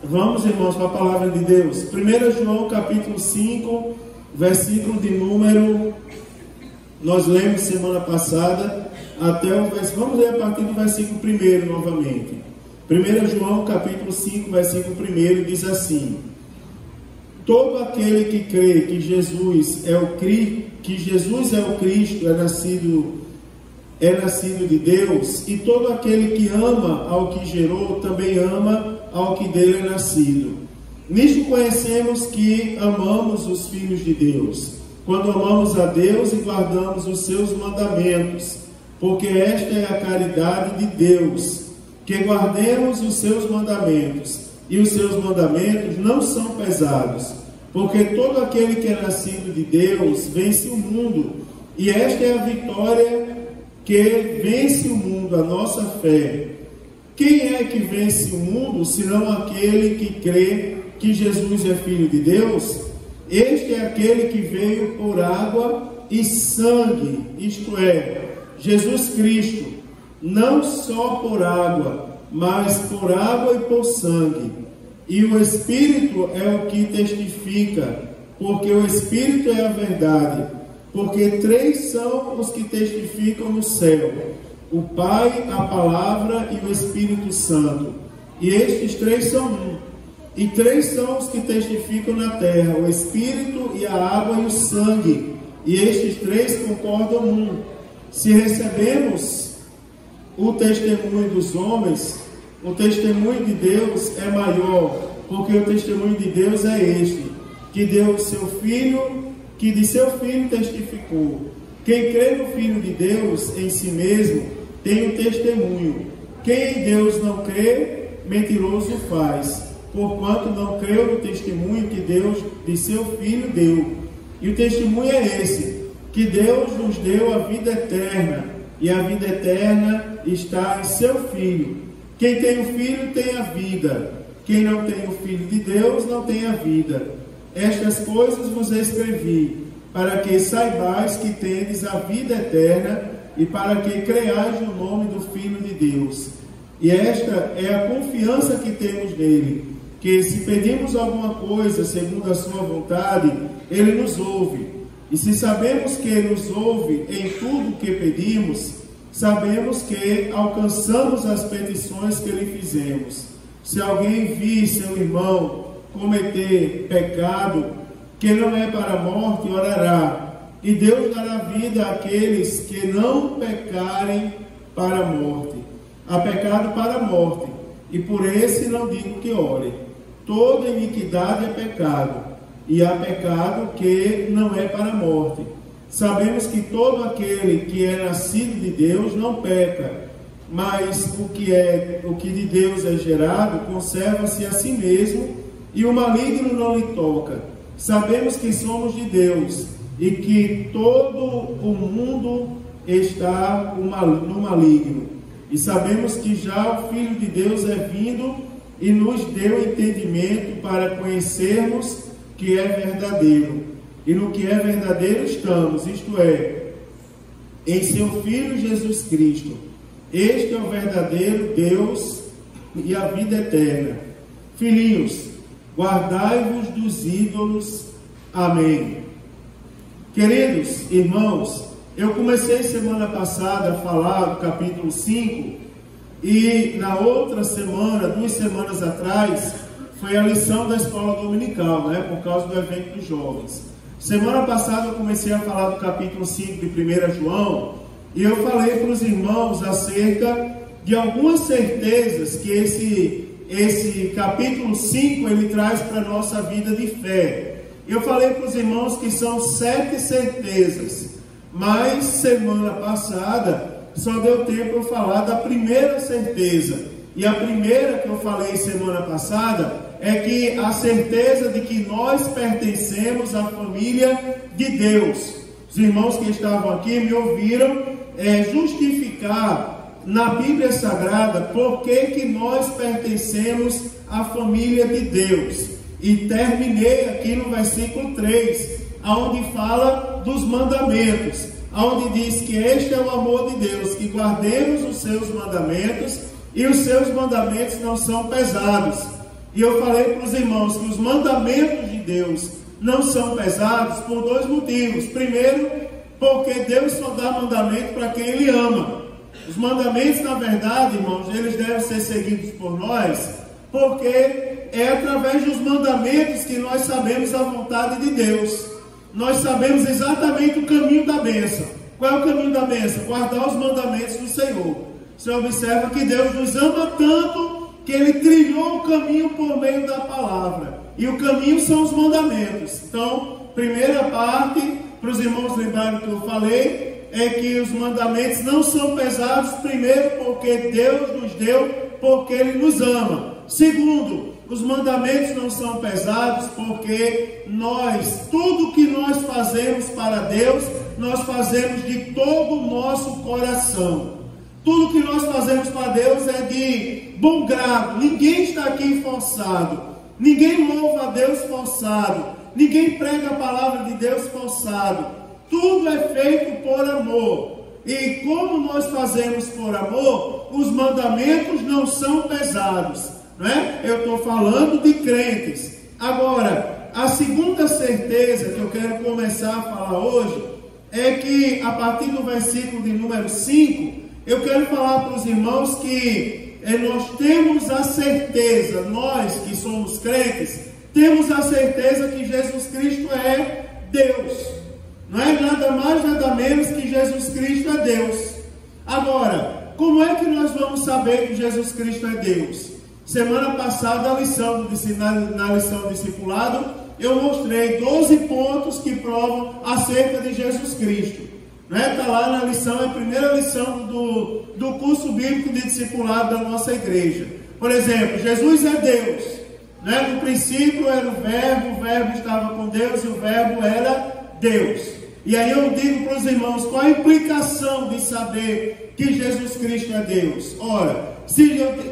Vamos, irmãos, para a palavra de Deus. 1 João capítulo 5, versículo de número, nós lemos semana passada, até o versículo, vamos ler a partir do versículo 1 novamente. 1 João capítulo 5, versículo 1, diz assim: todo aquele que crê que Jesus é o Cristo, é nascido de Deus, e todo aquele que ama ao que gerou, também ama ao que dele é nascido. Nisto conhecemos que amamos os filhos de Deus, quando amamos a Deus e guardamos os seus mandamentos, porque esta é a caridade de Deus, que guardemos os seus mandamentos, e os seus mandamentos não são pesados, porque todo aquele que é nascido de Deus vence o mundo, e esta é a vitória que vence o mundo, a nossa fé. Quem é que vence o mundo, senão aquele que crê que Jesus é Filho de Deus? Este é aquele que veio por água e sangue, isto é, Jesus Cristo, não só por água, mas por água e por sangue. E o Espírito é o que testifica, porque o Espírito é a verdade. Porque três são os que testificam no céu: o Pai, a Palavra e o Espírito Santo. E estes três são um. E três são os que testificam na terra: o Espírito e a água e o sangue. E estes três concordam um. Se recebemos o testemunho dos homens, o testemunho de Deus é maior, porque o testemunho de Deus é este, que deu o seu Filho, que de seu Filho testificou. Quem crê no Filho de Deus em si mesmo tem um testemunho. Quem em Deus não crê, mentiroso faz, porquanto não creu no testemunho que Deus de seu Filho deu. E o testemunho é esse, que Deus nos deu a vida eterna, e a vida eterna está em seu Filho. Quem tem o Filho tem a vida. Quem não tem o Filho de Deus não tem a vida. Estas coisas vos escrevi, para que saibais que tendes a vida eterna, e para que creais no nome do Filho de Deus. E esta é a confiança que temos nele, que se pedimos alguma coisa segundo a sua vontade, ele nos ouve. E se sabemos que ele nos ouve em tudo o que pedimos, sabemos que alcançamos as petições que lhe fizemos. Se alguém vir seu irmão cometer pecado que não é para a morte, orará, e Deus dará vida àqueles que não pecarem para a morte. Há pecado para a morte, e por esse não digo que ore. Toda iniquidade é pecado, e há pecado que não é para a morte. Sabemos que todo aquele que é nascido de Deus não peca, mas o que de Deus é gerado conserva-se a si mesmo, e o maligno não lhe toca. Sabemos que somos de Deus, e que todo o mundo está no maligno. E sabemos que já o Filho de Deus é vindo, e nos deu entendimento para conhecermos que é verdadeiro. E no que é verdadeiro estamos, isto é, em seu Filho Jesus Cristo. Este é o verdadeiro Deus e a vida eterna. Filhinhos, guardai-vos dos ídolos. Amém. Queridos irmãos, eu comecei semana passada a falar do capítulo 5, e na outra semana, 2 semanas atrás, foi a lição da escola dominical, por causa do evento dos jovens. Semana passada eu comecei a falar do capítulo 5 de 1 João, e eu falei para os irmãos acerca de algumas certezas que esse capítulo 5 ele traz para a nossa vida de fé. Eu falei para os irmãos que são 7 certezas, mas semana passada só deu tempo eu falar da primeira certeza. E a primeira que eu falei semana passada é que a certeza de que nós pertencemos à família de Deus. Os irmãos que estavam aqui me ouviram justificar na Bíblia Sagrada por que nós pertencemos à família de Deus. E terminei aqui no versículo 3, onde fala dos mandamentos, onde diz que este é o amor de Deus, que guardemos os seus mandamentos, e os seus mandamentos não são pesados. E eu falei para os irmãos que os mandamentos de Deus não são pesados por dois motivos. Primeiro, porque Deus só dá mandamento para quem Ele ama. Os mandamentos, na verdade, irmãos, eles devem ser seguidos por nós, porque é através dos mandamentos que nós sabemos a vontade de Deus. Nós sabemos exatamente o caminho da bênção. Qual é o caminho da bênção? Guardar os mandamentos do Senhor. Você observa que Deus nos ama tanto que Ele trilhou o caminho por meio da palavra. E o caminho são os mandamentos. Então, primeira parte, para os irmãos lembrarem que eu falei, é que os mandamentos não são pesados, primeiro porque Deus nos deu, porque Ele nos ama. Segundo, os mandamentos não são pesados porque tudo que nós fazemos para Deus, nós fazemos de todo o nosso coração. Tudo que nós fazemos para Deus é de bom grado. Ninguém está aqui forçado. Ninguém louva a Deus forçado. Ninguém prega a palavra de Deus forçado. Tudo é feito por amor. E como nós fazemos por amor, os mandamentos não são pesados. Não é? Eu estou falando de crentes. Agora, a segunda certeza que eu quero começar a falar hoje é que, a partir do versículo de número 5, eu quero falar para os irmãos que nós temos a certeza, nós que somos crentes, temos a certeza que Jesus Cristo é Deus. Não é nada mais, nada menos que Jesus Cristo é Deus. Agora, como é que nós vamos saber que Jesus Cristo é Deus? Semana passada, na lição do discipulado, eu mostrei 12 pontos que provam acerca de Jesus Cristo. Está lá na lição, é a primeira lição do curso bíblico de discipulado da nossa igreja. Por exemplo, Jesus é Deus. No princípio era o verbo estava com Deus e o verbo era Deus. E aí eu digo para os irmãos, qual a implicação de saber que Jesus Cristo é Deus? Ora,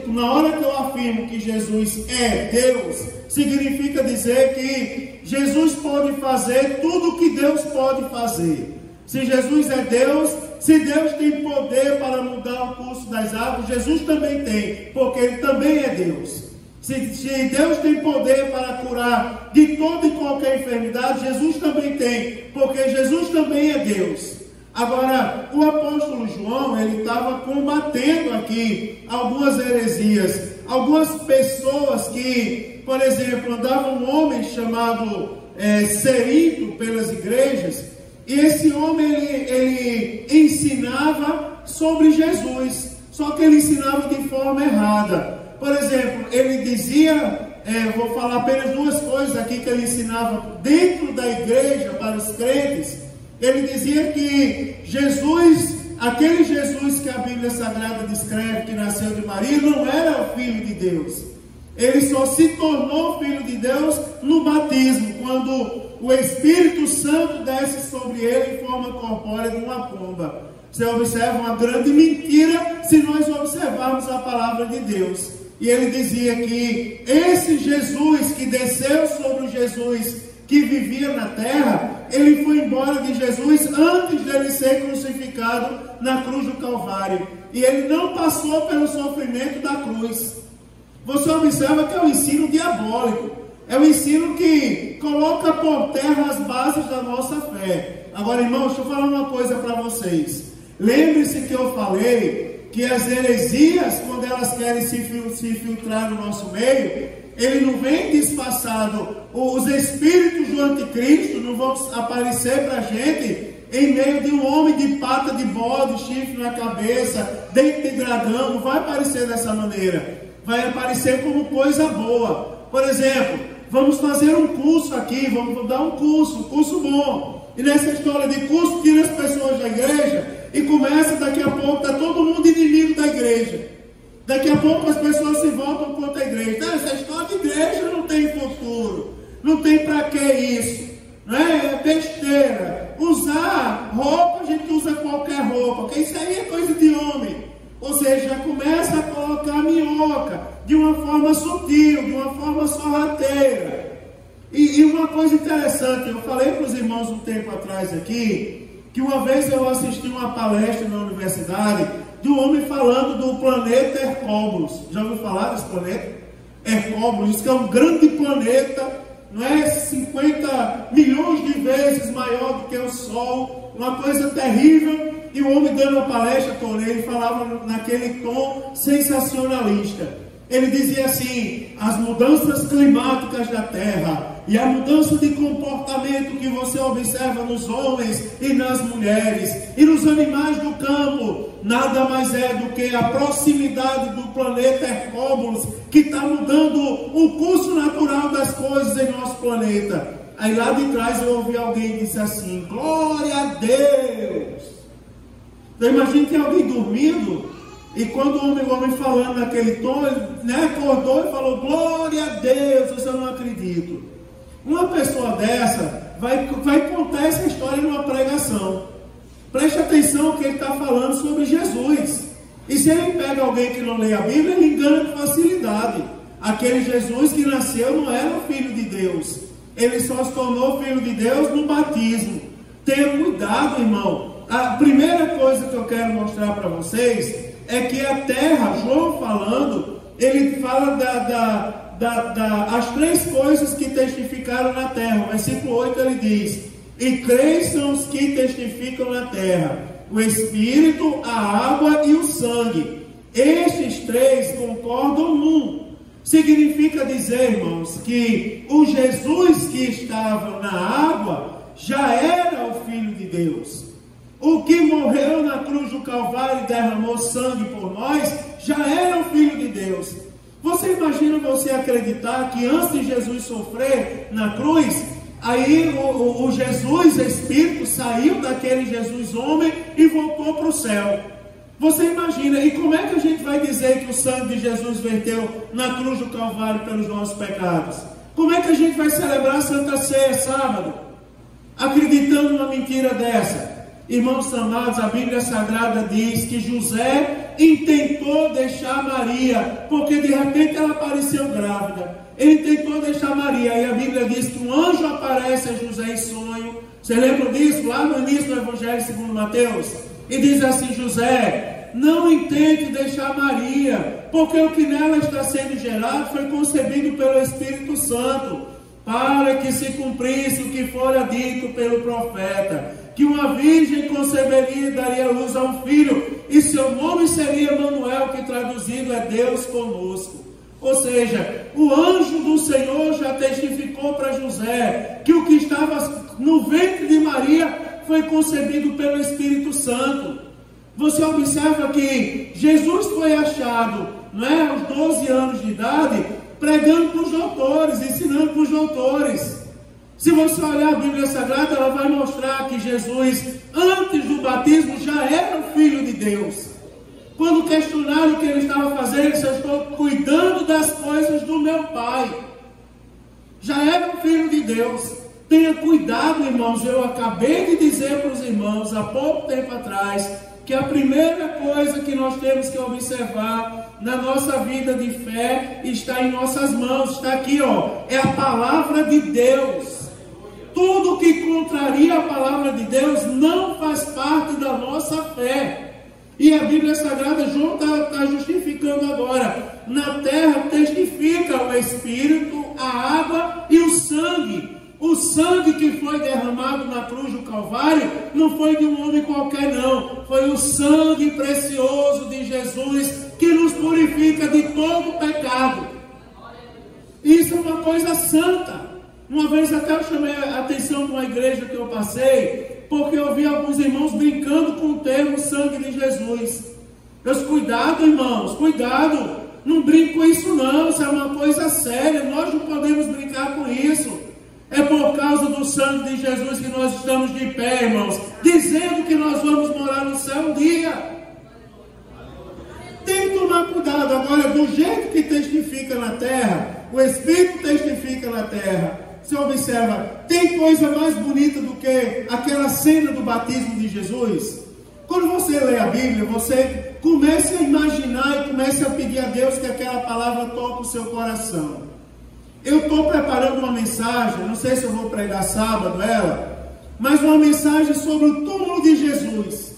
na hora que eu afirmo que Jesus é Deus, significa dizer que Jesus pode fazer tudo o que Deus pode fazer. Se Jesus é Deus, se Deus tem poder para mudar o curso das águas, Jesus também tem, porque Ele também é Deus. Se Deus tem poder para curar de toda e qualquer enfermidade, Jesus também tem, porque Jesus também é Deus. Agora, o apóstolo João, ele estava combatendo aqui algumas heresias, algumas pessoas que, por exemplo, andava um homem chamado Cerinto pelas igrejas, e esse homem, ele ensinava sobre Jesus, só que ele ensinava de forma errada. Por exemplo, ele dizia, vou falar apenas duas coisas aqui que ele ensinava dentro da igreja para os crentes. Ele dizia que Jesus, aquele Jesus que a Bíblia Sagrada descreve que nasceu de Maria, não era o Filho de Deus. Ele só se tornou Filho de Deus no batismo, quando o Espírito Santo desce sobre ele em forma corpórea de uma pomba. Você observa uma grande mentira se nós observarmos a palavra de Deus. E ele dizia que esse Jesus que desceu sobre o Jesus que vivia na terra, ele foi embora de Jesus antes dele ser crucificado na cruz do Calvário. E ele não passou pelo sofrimento da cruz. Você observa que é um ensino diabólico. É um ensino que coloca por terra as bases da nossa fé. Agora, irmãos, deixa eu falar uma coisa para vocês. Lembre-se que eu falei que as heresias, quando elas querem se infiltrar no nosso meio, ele não vem disfarçado. Os espíritos do anticristo não vão aparecer para a gente em meio de um homem de pata de bode, chifre na cabeça, dente de dragão. Não vai aparecer dessa maneira. Vai aparecer como coisa boa. Por exemplo, vamos fazer um curso aqui, vamos dar um curso bom. E nessa história de curso, tira as pessoas da igreja e começa, daqui a pouco, está todo mundo inimigo da igreja. Daqui a pouco as pessoas se voltam contra a igreja. Então, essa história de igreja não tem futuro. Não tem para que isso. Não é besteira. Usar roupa, a gente usa qualquer roupa. Porque isso aí é coisa de homem. Ou seja, já começa a colocar minhoca de uma forma sutil, de uma forma sorrateira. E uma coisa interessante, eu falei para os irmãos um tempo atrás aqui, que uma vez eu assisti uma palestra na universidade de um homem falando do planeta Hercóbulos. Já ouviu falar desse planeta? Hercóbulos, que é um grande planeta, não é? 50 milhões de vezes maior do que o Sol, uma coisa terrível. E o homem dando uma palestra, ele falava naquele tom sensacionalista. Ele dizia assim: as mudanças climáticas da Terra e a mudança de comportamento que você observa nos homens e nas mulheres e nos animais do campo, nada mais é do que a proximidade do planeta Hercóbulos, que está mudando o curso natural das coisas em nosso planeta. Aí lá de trás eu ouvi alguém disse assim: glória a Deus. Então imagine que alguém dormindo, e quando o homem falando naquele tom, ele acordou e falou: glória a Deus, eu não acredito. Uma pessoa dessa vai contar essa história numa pregação. Preste atenção que ele está falando sobre Jesus. E se ele pega alguém que não lê a Bíblia, ele engana com facilidade. Aquele Jesus que nasceu não era o Filho de Deus. Ele só se tornou Filho de Deus no batismo. Tenha cuidado, irmão. A primeira coisa que eu quero mostrar para vocês é que a terra, João falando, ele fala as três coisas que testificaram na terra. O versículo 8 ele diz: e três são os que testificam na terra: o Espírito, a água e o sangue. Estes três concordam num. Significa dizer, irmãos, que o Jesus que estava na água já era o Filho de Deus. O que morreu na cruz do Calvário e derramou sangue por nós, já era o Filho de Deus. Você imagina você acreditar que antes de Jesus sofrer na cruz, aí o Jesus Espírito saiu daquele Jesus homem e voltou para o céu? Você imagina, e como é que a gente vai dizer que o sangue de Jesus verteu na cruz do Calvário pelos nossos pecados? Como é que a gente vai celebrar a Santa Ceia sábado, acreditando numa mentira dessa? Irmãos amados, a Bíblia Sagrada diz que José intentou deixar Maria, porque de repente ela apareceu grávida. Ele tentou deixar Maria, e a Bíblia diz que um anjo aparece a José em sonho. Você lembra disso? Lá no início do Evangelho segundo Mateus. E diz assim: José, não intente deixar Maria, porque o que nela está sendo gerado foi concebido pelo Espírito Santo, para que se cumprisse o que fora dito pelo profeta, que uma virgem conceberia e daria luz a um filho, e seu nome seria Emanuel, que traduzido é Deus conosco. Ou seja, o anjo do Senhor já testificou para José que o que estava no ventre de Maria foi concebido pelo Espírito Santo. Você observa que Jesus foi achado, não é, aos 12 anos de idade, pregando para os doutores, ensinando para os doutores. Se você olhar a Bíblia Sagrada, ela vai mostrar que Jesus, antes do batismo, já era o Filho de Deus. Quando questionaram o que ele estava fazendo, ele disse: eu estou cuidando das coisas do meu Pai. Já era o Filho de Deus. Tenha cuidado, irmãos. Eu acabei de dizer para os irmãos, há pouco tempo atrás, que a primeira coisa que nós temos que observar na nossa vida de fé está em nossas mãos. Está aqui, ó. É a palavra de Deus. Tudo que contraria a palavra de Deus não faz parte da nossa fé. E a Bíblia Sagrada, João está justificando agora. Na terra testifica o Espírito, a água e o sangue. O sangue que foi derramado na cruz do Calvário não foi de um homem qualquer, não. Foi o sangue precioso de Jesus que nos purifica de todo pecado. Isso é uma coisa santa. Uma vez até eu chamei a atenção de uma igreja que eu passei, porque eu vi alguns irmãos brincando com o termo sangue de Jesus. Eu disse: cuidado, irmãos, cuidado. Não brinque com isso não, isso é uma coisa séria. Nós não podemos brincar com isso. É por causa do sangue de Jesus que nós estamos de pé, irmãos, dizendo que nós vamos morar no céu um dia. Tem que tomar cuidado. Agora, do jeito que testifica na terra, o Espírito testifica na terra. Você observa, tem coisa mais bonita do que aquela cena do batismo de Jesus? Quando você lê a Bíblia, você comece a imaginar e comece a pedir a Deus que aquela palavra toque o seu coração. Eu estou preparando uma mensagem, não sei se eu vou pregar sábado ela, mas uma mensagem sobre o túmulo de Jesus.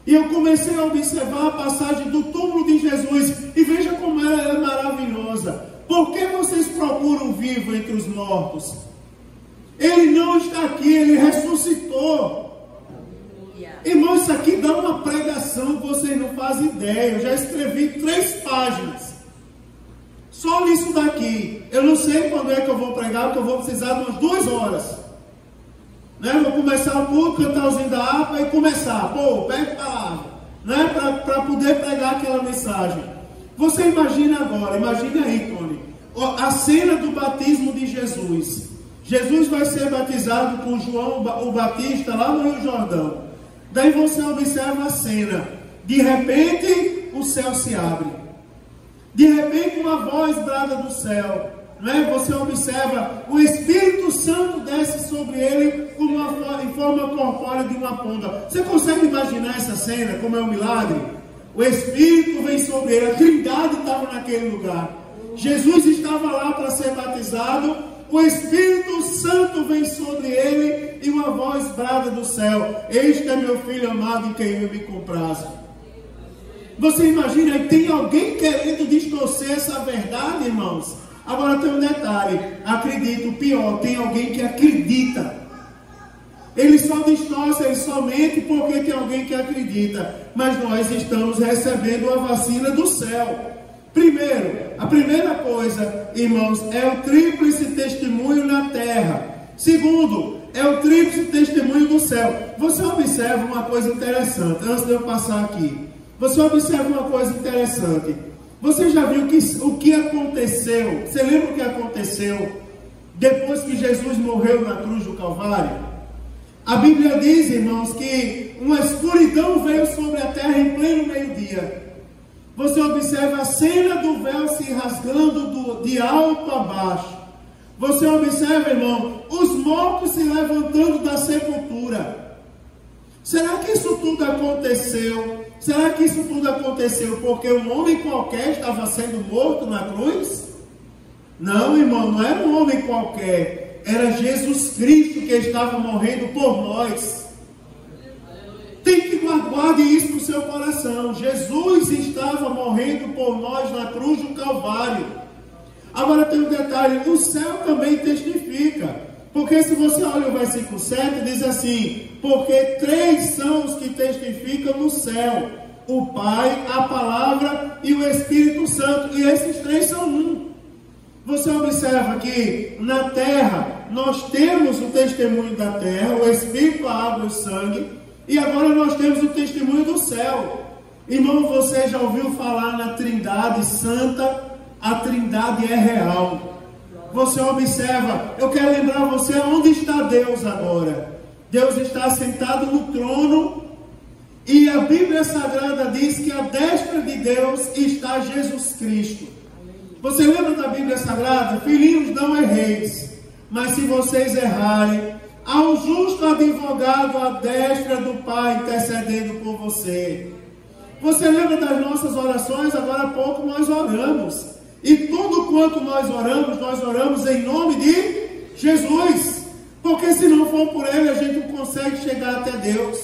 E eu comecei a observar a passagem do túmulo de Jesus, e veja como ela é maravilhosa. Por que vocês procuram vivo entre os mortos? Ele não está aqui, ele ressuscitou. Irmão, isso aqui dá uma pregação que vocês não fazem ideia. Eu já escrevi 3 páginas só nisso daqui. Eu não sei quando é que eu vou pregar, porque eu vou precisar de umas 2 horas, né? Vou começar o culto, cantar os hinos da harpa e começar. Pega a palavra, né? Para poder pregar aquela mensagem. Você imagina agora, imagine aí, Tony, a cena do batismo de Jesus. Jesus vai ser batizado por João o Batista lá no Rio Jordão. Daí você observa a cena. De repente, o céu se abre. De repente, uma voz brada do céu. Né? Você observa, o Espírito Santo desce sobre ele como em forma corpórea de uma pomba. Você consegue imaginar essa cena, como é um milagre? O Espírito vem sobre ele. A Trindade estava naquele lugar. Jesus estava lá para ser batizado. O Espírito Santo vem sobre ele e uma voz brada do céu: este é meu filho amado em quem eu me comprazo. Você imagina, tem alguém querendo distorcer essa verdade, irmãos? Agora tem um detalhe, acredito, pior, tem alguém que acredita. Ele só distorce, ele somente porque tem alguém que acredita. Mas nós estamos recebendo a vacina do céu. Primeiro, a primeira coisa, irmãos, é o tríplice testemunho na terra. Segundo, é o tríplice testemunho do céu. Você observa uma coisa interessante, antes de eu passar aqui. Você observa uma coisa interessante. Você já viu o que aconteceu? Você lembra o que aconteceu depois que Jesus morreu na cruz do Calvário? A Bíblia diz, irmãos, que uma escuridão veio sobre a terra em pleno meio-dia. Você observa a cena do véu se rasgando de alto a baixo. Você observa, irmão, os mortos se levantando da sepultura. Será que isso tudo aconteceu? Será que isso tudo aconteceu porque um homem qualquer estava sendo morto na cruz? Não, irmão, não era um homem qualquer. Era Jesus Cristo que estava morrendo por nós. Tem que guardar isso no seu coração. Jesus estava morrendo por nós na cruz do Calvário. Agora tem um detalhe, o céu também testifica. Porque se você olha o versículo 7, diz assim: porque 3 são os que testificam no céu: o Pai, a Palavra e o Espírito Santo. E esses 3 são um. Você observa que na terra nós temos o testemunho da terra, o Espírito, a água e o sangue. E agora nós temos o testemunho do céu. Irmão, você já ouviu falar na Trindade Santa? A Trindade é real. Você observa, eu quero lembrar você onde está Deus agora. Deus está sentado no trono. E a Bíblia Sagrada diz que à destra de Deus está Jesus Cristo. Você lembra da Bíblia Sagrada? Filhinhos, não erreis, mas se vocês errarem, há um justo advogado à destra do Pai intercedendo por você. Você lembra das nossas orações? Agora há pouco nós oramos. E tudo quanto nós oramos em nome de Jesus. Porque se não for por Ele, a gente não consegue chegar até Deus.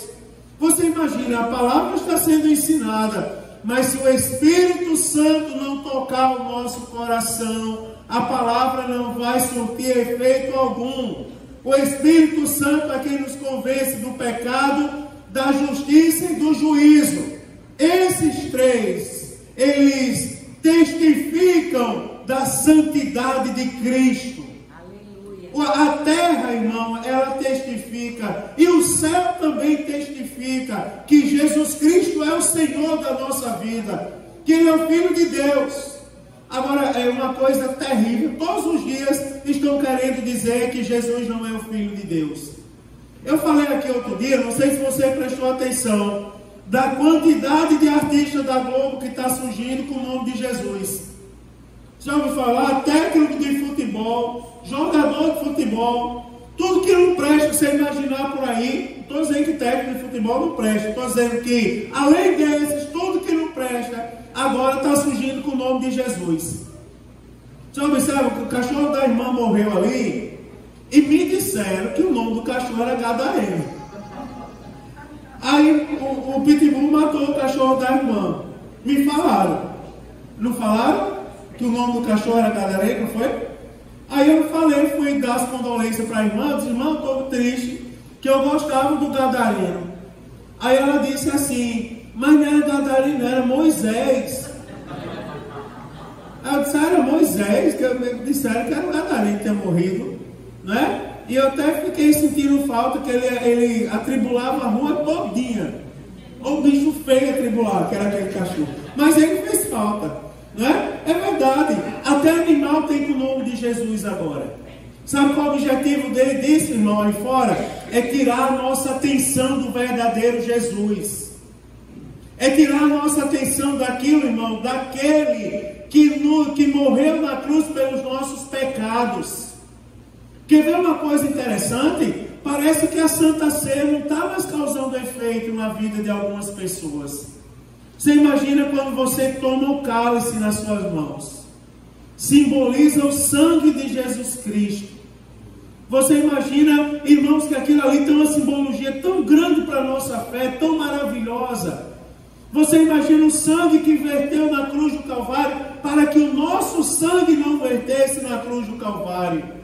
Você imagina, a palavra está sendo ensinada, mas se o Espírito Santo não tocar o nosso coração, a palavra não vai surtir efeito algum. O Espírito Santo é quem nos convence do pecado, da justiça e do juízo. Esses 3, eles testificam da santidade de Cristo. Aleluia. A terra, irmão, ela testifica. E o céu também testifica que Jesus Cristo é o Senhor da nossa vida. Que Ele é o Filho de Deus. Agora, é uma coisa terrível. Todos os dias estão querendo dizer que Jesus não é o Filho de Deus. Eu falei aqui outro dia, não sei se você prestou atenção, da quantidade de artistas da Globo que está surgindo com o nome de Jesus. Já ouviu falar? Técnico de futebol, jogador de futebol, tudo que não presta, você imaginar por aí. Não estou dizendo que técnico de futebol não presta, estou dizendo que, além desses, tudo que não presta, agora está surgindo com o nome de Jesus. Você observa que o cachorro da irmã morreu ali, e me disseram que o nome do cachorro era Gadareno. Aí o Pitbull matou o cachorro da irmã. Me falaram. Não falaram? que o nome do cachorro era Gadareno, foi? Aí eu falei, fui dar as condolências para a irmã, eu disse, irmã, eu estou triste, que eu gostava do Gadareno. Aí ela disse assim, mas não era Gadareno, era Moisés. Aí eu disse, era Moisés, que disseram que era o Gadareno que tinha morrido, né? E eu até fiquei sentindo falta que ele atribulava a rua todinha. O bicho feio atribular, que era aquele cachorro. Mas ele fez falta, né? É verdade. Até animal tem o nome de Jesus agora. Sabe qual é o objetivo disso, irmão, aí fora? É tirar a nossa atenção do verdadeiro Jesus. É tirar a nossa atenção daquilo, irmão, daquele que morreu na cruz pelos nossos pecados. Quer ver uma coisa interessante? Parece que a Santa Ceia não está mais causando efeito na vida de algumas pessoas. Você imagina quando você toma o cálice nas suas mãos. Simboliza o sangue de Jesus Cristo. Você imagina, irmãos, que aquilo ali tem uma simbologia tão grande para a nossa fé, tão maravilhosa. Você imagina o sangue que verteu na cruz do Calvário, para que o nosso sangue não vertesse na cruz do Calvário.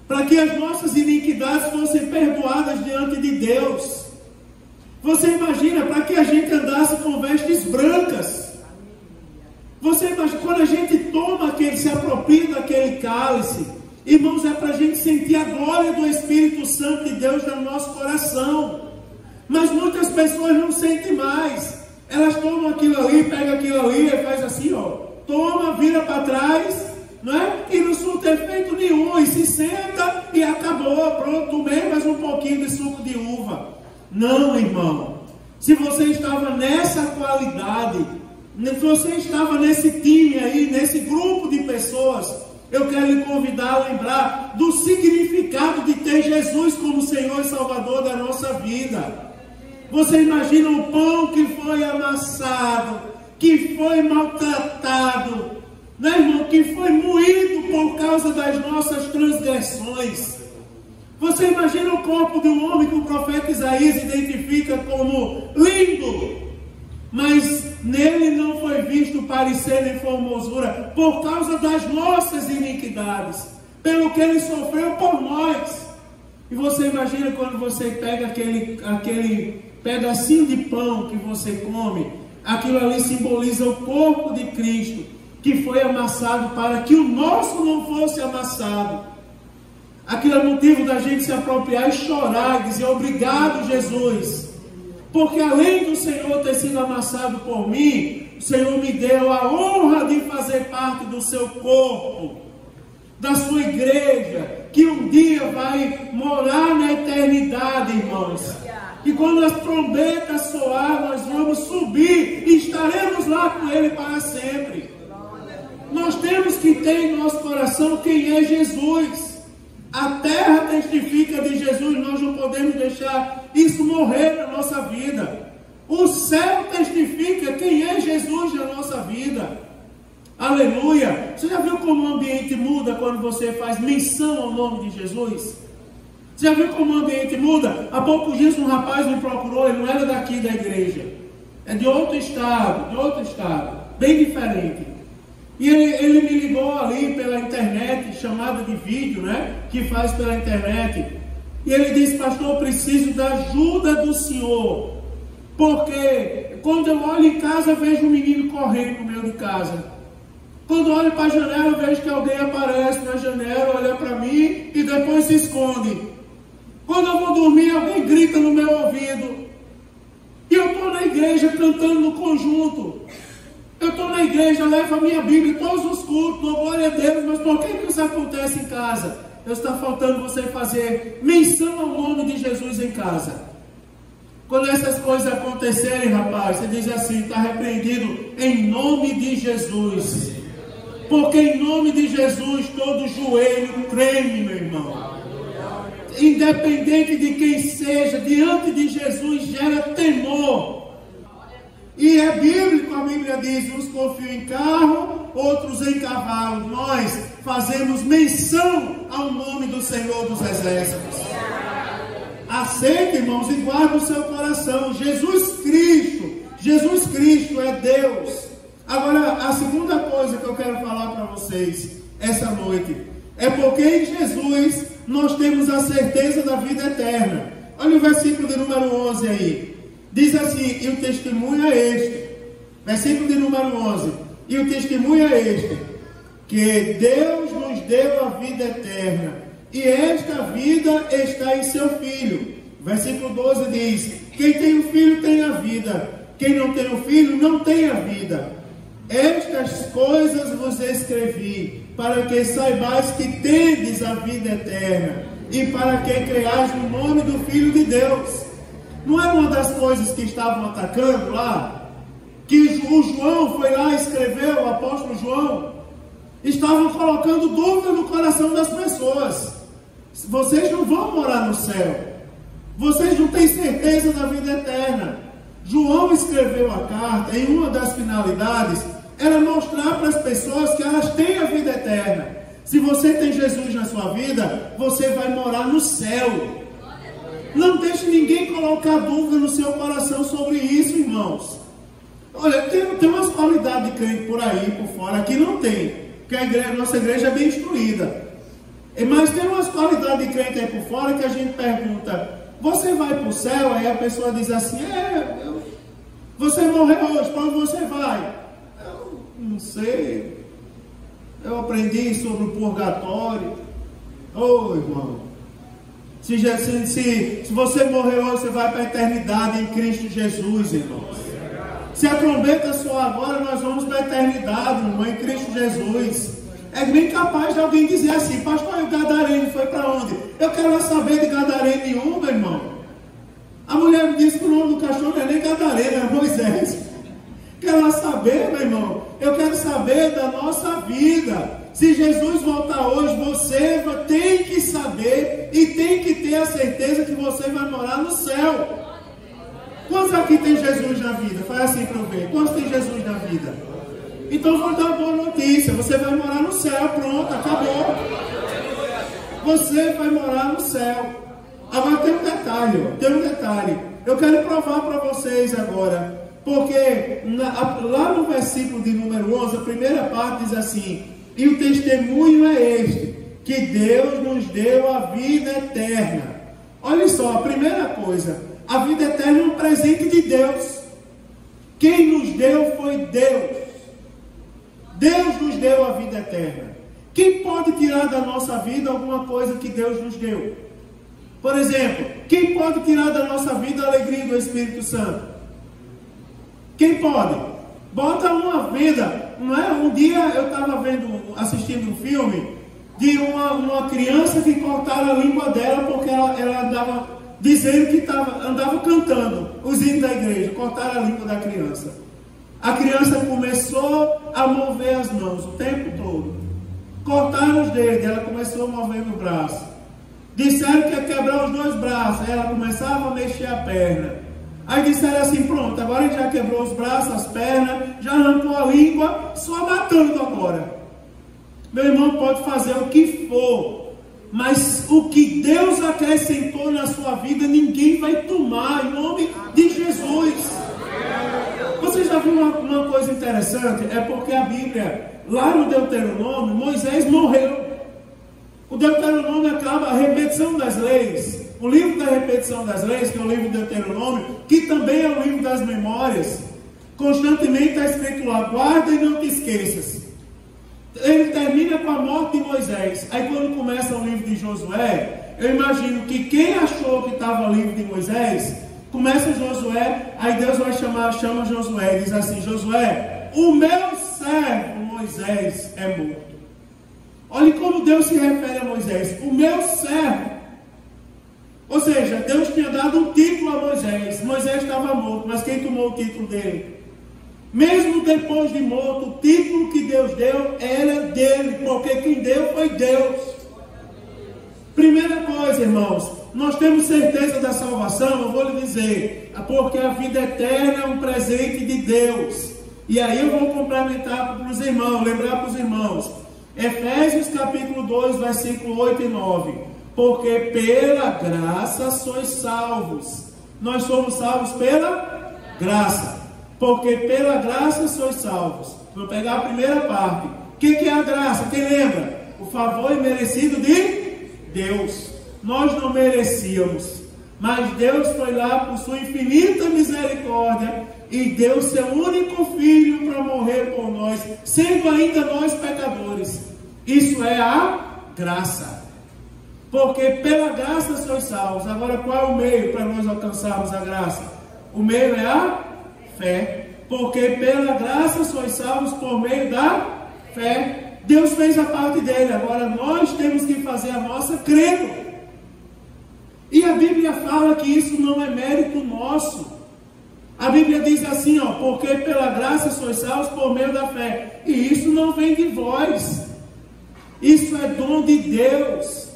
Para que as nossas iniquidades fossem perdoadas diante de Deus. Você imagina, para que a gente andasse com vestes brancas. Você imagina, quando a gente toma se apropria daquele cálice, irmãos, é para a gente sentir a glória do Espírito Santo de Deus no nosso coração. Mas muitas pessoas não sentem mais. Elas tomam aquilo ali, pegam aquilo ali e faz assim, ó. Toma, vira para trás, não é? E não surte efeito nenhum, e se senta e acabou, pronto, tomei mais um pouquinho de suco de uva. Não, irmão, se você estava nessa qualidade, se você estava nesse time aí, nesse grupo de pessoas, eu quero lhe convidar a lembrar do significado de ter Jesus como Senhor e Salvador da nossa vida. Você imagina o pão que foi amassado, que foi maltratado, né, irmão? Que foi moído por causa das nossas transgressões. Você imagina o corpo de um homem que o profeta Isaías identifica como lindo, mas nele não foi visto parecer nem formosura, por causa das nossas iniquidades, pelo que ele sofreu por nós. E você imagina quando você pega aquele pedacinho de pão que você come, aquilo ali simboliza o corpo de Cristo, que foi amassado para que o nosso não fosse amassado. Aquilo é motivo da gente se apropriar e chorar e dizer obrigado, Jesus, porque além do Senhor ter sido amassado por mim, o Senhor me deu a honra de fazer parte do seu corpo, da sua igreja, que um dia vai morar na eternidade, irmãos. E quando as trombetas soar, nós vamos subir e estaremos lá com Ele para sempre. Nós temos que ter em nosso coração quem é Jesus. A terra testifica de Jesus, nós não podemos deixar isso morrer na nossa vida. O céu testifica quem é Jesus na nossa vida. Aleluia! Você já viu como o ambiente muda quando você faz menção ao nome de Jesus? Você já viu como o ambiente muda? Há poucos dias um rapaz me procurou, ele não era daqui da igreja, é de outro estado, bem diferente. E ele me ligou ali pela internet, chamada de vídeo, né? Que faz pela internet. E ele disse, pastor, eu preciso da ajuda do senhor. Porque quando eu olho em casa, eu vejo um menino correndo no meio de casa. Quando eu olho para a janela, eu vejo que alguém aparece na janela, olha para mim e depois se esconde. Quando eu vou dormir, alguém grita no meu ouvido. E eu estou na igreja cantando no conjunto. Eu estou na igreja, levo a minha Bíblia, todos os cultos, dou glória a Deus, mas por que isso acontece em casa? Está faltando você fazer menção ao nome de Jesus em casa. Quando essas coisas acontecerem, rapaz, você diz assim, está repreendido em nome de Jesus. Porque em nome de Jesus todo joelho treme, meu irmão. Independente de quem seja, diante de Jesus gera temor. E é bíblico, a Bíblia diz, uns confiam em carro, outros em cavalo. Nós fazemos menção ao nome do Senhor dos Exércitos. Aceite, irmãos, e guarde o seu coração. Jesus Cristo é Deus. Agora, a segunda coisa que eu quero falar para vocês essa noite é porque em Jesus nós temos a certeza da vida eterna. Olha o versículo de número 11 aí. Diz assim: e o testemunho é este. Versículo de número 11. E o testemunho é este: que Deus nos deu a vida eterna, e esta vida está em seu Filho. Versículo 12 diz: quem tem o Filho tem a vida, quem não tem o Filho não tem a vida. Estas coisas vos escrevi, para que saibais que tendes a vida eterna, e para que creiais no nome do Filho de Deus. Não é uma das coisas que estavam atacando lá? Que o João foi lá e escreveu, o apóstolo João? Estavam colocando dúvida no coração das pessoas. Vocês não vão morar no céu. Vocês não têm certeza da vida eterna. João escreveu a carta, em uma das finalidades era mostrar para as pessoas que elas têm a vida eterna. Se você tem Jesus na sua vida, você vai morar no céu. Não deixe ninguém colocar dúvida no seu coração sobre isso, irmãos. Olha, tem umas qualidades de crente por aí, por fora. Aqui não tem, porque a nossa igreja é bem instruída. Mas tem umas qualidades de crente aí por fora que a gente pergunta: você vai para o céu? Aí a pessoa diz assim: você morreu hoje, para onde você vai? Eu não sei. Eu aprendi sobre o purgatório. Ô irmão, se você morrer hoje, você vai para a eternidade em Cristo Jesus, irmãos. Se a trombeta soar agora, nós vamos para a eternidade, irmão, em Cristo Jesus. É bem capaz de alguém dizer assim: pastor, o Gadareno foi para onde? Eu quero saber de Gadareno nenhum, meu irmão. A mulher me disse que o nome do cachorro não é nem Gadareno, é Moisés. Quero saber, meu irmão. Eu quero saber da nossa vida. Se Jesus voltar hoje, você tem que saber e tem que ter a certeza que você vai morar no céu. Quantos aqui tem Jesus na vida? Faz assim para eu ver. Quantos tem Jesus na vida? Então vou dar uma boa notícia: você vai morar no céu. Pronto, acabou. Você vai morar no céu. Agora tem um detalhe. Eu quero provar para vocês agora. Porque lá no versículo de número 11, a primeira parte diz assim: e o testemunho é este, que Deus nos deu a vida eterna. Olha só, a primeira coisa: a vida eterna é um presente de Deus. Quem nos deu foi Deus. Deus nos deu a vida eterna. Quem pode tirar da nossa vida alguma coisa que Deus nos deu? Por exemplo, quem pode tirar da nossa vida a alegria do Espírito Santo? Quem pode? Bota uma vida, não é? Um dia eu estava assistindo um filme de uma criança que cortaram a língua dela porque ela andava dizendo que andava cantando os hinos da igreja. Cortaram a língua da criança. A criança começou a mover as mãos o tempo todo. Cortaram os dedos, ela começou a mover o braço. Disseram que ia quebrar os dois braços, ela começava a mexer a perna. Aí disseram assim: pronto, agora já quebrou os braços, as pernas, já arrancou a língua, só matando agora. Meu irmão, pode fazer o que for, mas o que Deus acrescentou na sua vida, ninguém vai tomar, em nome de Jesus. Você já viu uma coisa interessante? É porque a Bíblia, lá no Deuteronômio, Moisés morreu. O Deuteronômio acaba a repetição das leis. O livro da repetição das leis, que é o livro do Deuteronômio, que também é o livro das memórias, constantemente está escrito lá: guarda e não te esqueças. Ele termina com a morte de Moisés. Aí quando começa o livro de Josué, eu imagino que quem achou que estava o livro de Moisés, começa Josué, aí Deus chama Josué e diz assim: Josué, o meu servo Moisés é morto. Olhe como Deus se refere a Moisés: o meu servo. Ou seja, Deus tinha dado um título a Moisés. Moisés estava morto, mas quem tomou o título dele? Mesmo depois de morto, o título que Deus deu era dele, porque quem deu foi Deus. Primeira coisa, irmãos, nós temos certeza da salvação. Eu vou lhe dizer, porque a vida eterna é um presente de Deus. E aí eu vou complementar para os irmãos, lembrar para os irmãos, Efésios capítulo 2, versículo 8 e 9. Porque pela graça sois salvos. Nós somos salvos pela graça. Porque pela graça sois salvos. Vou pegar a primeira parte. O que é a graça? Quem lembra? O favor imerecido de Deus. Nós não merecíamos, mas Deus foi lá por sua infinita misericórdia e deu seu único filho para morrer por nós, sendo ainda nós pecadores. Isso é a graça. Porque pela graça sois salvos. Agora, qual é o meio para nós alcançarmos a graça? O meio é a fé. Porque pela graça sois salvos por meio da fé. Deus fez a parte dele. Agora nós temos que fazer a nossa crendo. E a Bíblia fala que isso não é mérito nosso. A Bíblia diz assim, ó, porque pela graça sois salvos por meio da fé. E isso não vem de vós. Isso é dom de Deus.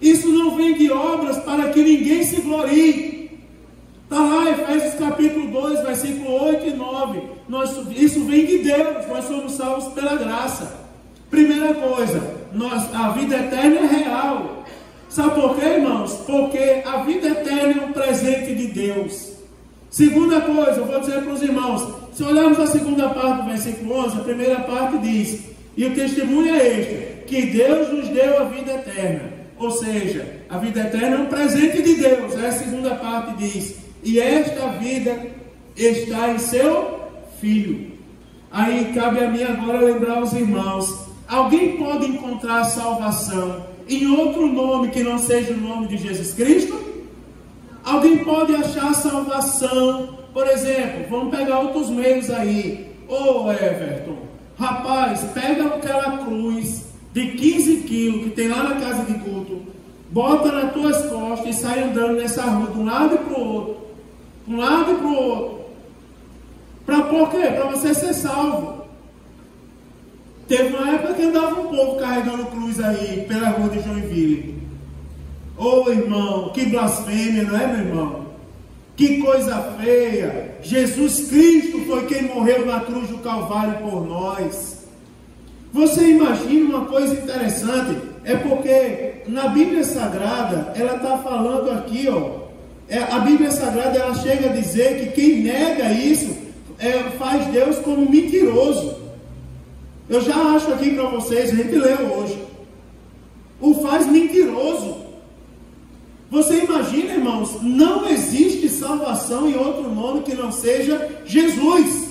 Isso não vem de obras para que ninguém se glorie. Está lá, Efésios capítulo 2, versículo 8 e 9. Isso vem de Deus, nós somos salvos pela graça. Primeira coisa, a vida eterna é real. Sabe por quê, irmãos? Porque a vida eterna é um presente de Deus. Segunda coisa, eu vou dizer para os irmãos, se olharmos a segunda parte do versículo 11, a primeira parte diz, e o testemunho é este, que Deus nos deu a vida eterna. Ou seja, a vida eterna é um presente de Deus. Aí a segunda parte diz, e esta vida está em seu Filho. Aí cabe a mim agora lembrar aos irmãos, alguém pode encontrar salvação em outro nome que não seja o nome de Jesus Cristo? Alguém pode achar salvação, por exemplo, vamos pegar outros meios aí. Ô Everton, rapaz, pega aquela cruz de 15 quilos que tem lá na casa de culto, bota nas tuas costas e sai andando nessa rua de um lado e para o outro, de um lado e para o outro. Por quê? Para você ser salvo. Teve uma época que andava um povo carregando cruz aí pela rua de Joinville. Ô irmão, que blasfêmia, não é, meu irmão? Que coisa feia. Jesus Cristo foi quem morreu na cruz do Calvário por nós. Você imagina uma coisa interessante, é porque na Bíblia Sagrada, ela está falando aqui, ó, a Bíblia Sagrada, ela chega a dizer que quem nega isso, faz Deus como mentiroso. Eu já acho aqui para vocês, a gente leu hoje, o faz mentiroso. Você imagina, irmãos, não existe salvação em outro nome que não seja Jesus.